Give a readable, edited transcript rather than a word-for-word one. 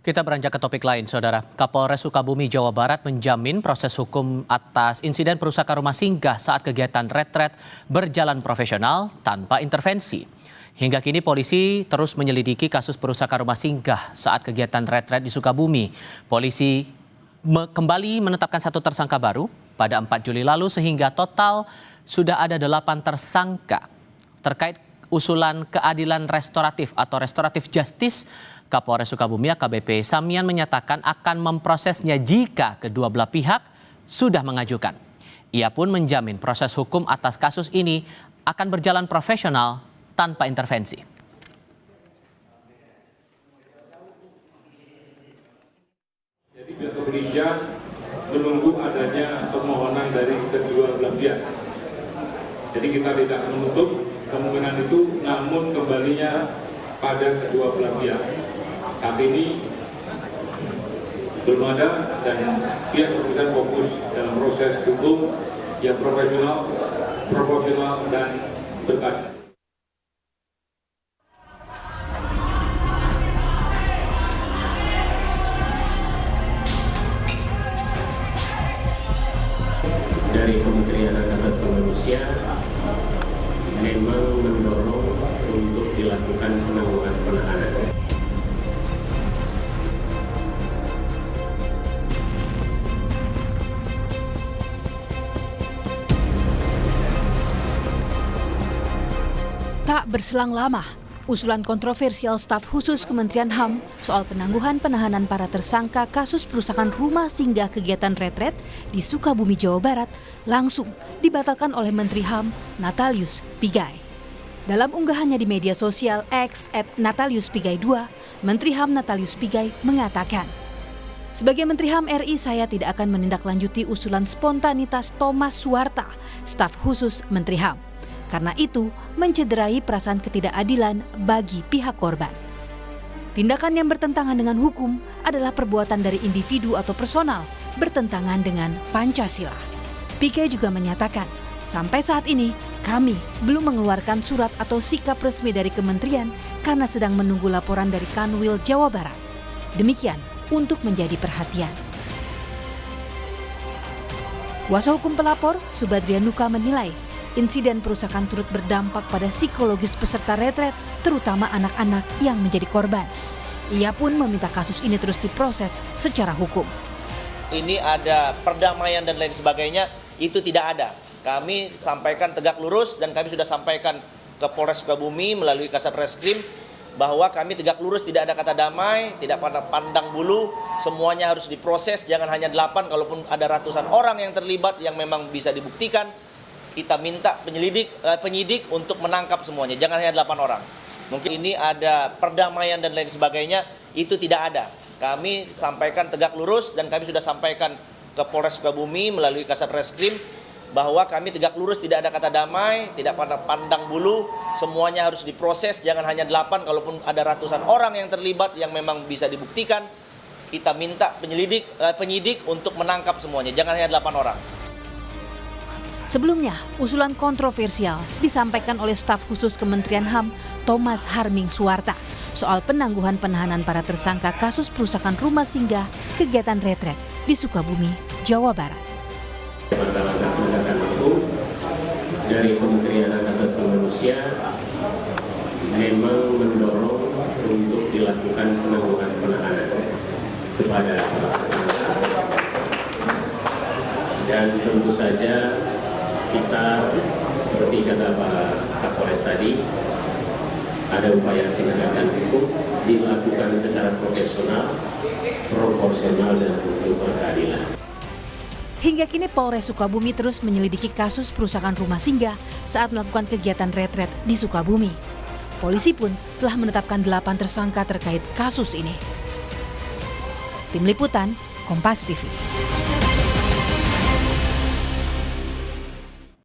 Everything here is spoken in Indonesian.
Kita beranjak ke topik lain, Saudara. Kapolres Sukabumi, Jawa Barat menjamin proses hukum atas insiden perusakan rumah singgah saat kegiatan retret berjalan profesional tanpa intervensi. Hingga kini polisi terus menyelidiki kasus perusakan rumah singgah saat kegiatan retret di Sukabumi. Polisi kembali menetapkan satu tersangka baru pada 4 Juli lalu sehingga total sudah ada 8 tersangka. Terkait usulan keadilan restoratif atau restoratif justice, Kapolres Sukabumi AKBP Samian menyatakan akan memprosesnya jika kedua belah pihak sudah mengajukan. Ia pun menjamin proses hukum atas kasus ini akan berjalan profesional tanpa intervensi. Jadi pihak kepolisian menunggu adanya permohonan dari kedua belah pihak. Jadi kita tidak menutup kemungkinan itu, namun kembalinya pada kedua belah pihak. Saat ini belum ada dan pihak kepolisian fokus dalam proses hukum yang profesional, proporsional dan berkeadilan. Dari Kementerian Hak Asasi Manusia memang mendorong untuk dilakukan penangguhan penahanan. Tak berselang lama, usulan kontroversial staf khusus Kementerian HAM soal penangguhan penahanan para tersangka kasus perusakan rumah singgah kegiatan retret di Sukabumi, Jawa Barat langsung dibatalkan oleh Menteri HAM Natalius Pigai. Dalam unggahannya di media sosial X @nataliuspigai2, Menteri HAM Natalius Pigai mengatakan, "Sebagai Menteri HAM RI, saya tidak akan menindaklanjuti usulan spontanitas Thomas Suwarta, staf khusus Menteri HAM. Karena itu mencederai perasaan ketidakadilan bagi pihak korban. Tindakan yang bertentangan dengan hukum adalah perbuatan dari individu atau personal bertentangan dengan Pancasila." Pigai juga menyatakan, sampai saat ini kami belum mengeluarkan surat atau sikap resmi dari kementerian karena sedang menunggu laporan dari Kanwil Jawa Barat. Demikian untuk menjadi perhatian. Kuasa hukum pelapor, Subadrian Nuka, menilai insiden perusakan turut berdampak pada psikologis peserta retret, terutama anak-anak yang menjadi korban. Ia pun meminta kasus ini terus diproses secara hukum. Ini ada perdamaian dan lain sebagainya, itu tidak ada. Kami sampaikan tegak lurus dan kami sudah sampaikan ke Polres Sukabumi melalui Kasat Reskrim bahwa kami tegak lurus, tidak ada kata damai, tidak pandang bulu, semuanya harus diproses, jangan hanya 8, kalaupun ada ratusan orang yang terlibat yang memang bisa dibuktikan. Kita minta penyidik untuk menangkap semuanya, jangan hanya 8 orang. Mungkin ini ada perdamaian dan lain sebagainya, itu tidak ada. Kami sampaikan tegak lurus dan kami sudah sampaikan ke Polres Sukabumi melalui Kasat Reskrim bahwa kami tegak lurus, tidak ada kata damai, tidak pandang bulu, semuanya harus diproses, jangan hanya 8, kalaupun ada ratusan orang yang terlibat yang memang bisa dibuktikan. Kita minta penyidik untuk menangkap semuanya, jangan hanya 8 orang. Sebelumnya, usulan kontroversial disampaikan oleh staf khusus Kementerian HAM Thomas Harming Suwarta soal penangguhan penahanan para tersangka kasus perusakan rumah singgah kegiatan retret di Sukabumi, Jawa Barat. Langkah penegakan hukum dari Kementerian Hak Asasi Manusia memang mendorong untuk dilakukan penangguhan penahanan kepada tersangka, dan tentu saja kita, seperti kata Pak Kapolres tadi, ada upaya penegakan hukum dilakukan secara profesional, proporsional dan berkeadilan. Hingga kini Polres Sukabumi terus menyelidiki kasus perusakan rumah singgah saat melakukan kegiatan retret di Sukabumi. Polisi pun telah menetapkan 8 tersangka terkait kasus ini. Tim Liputan, Kompas TV.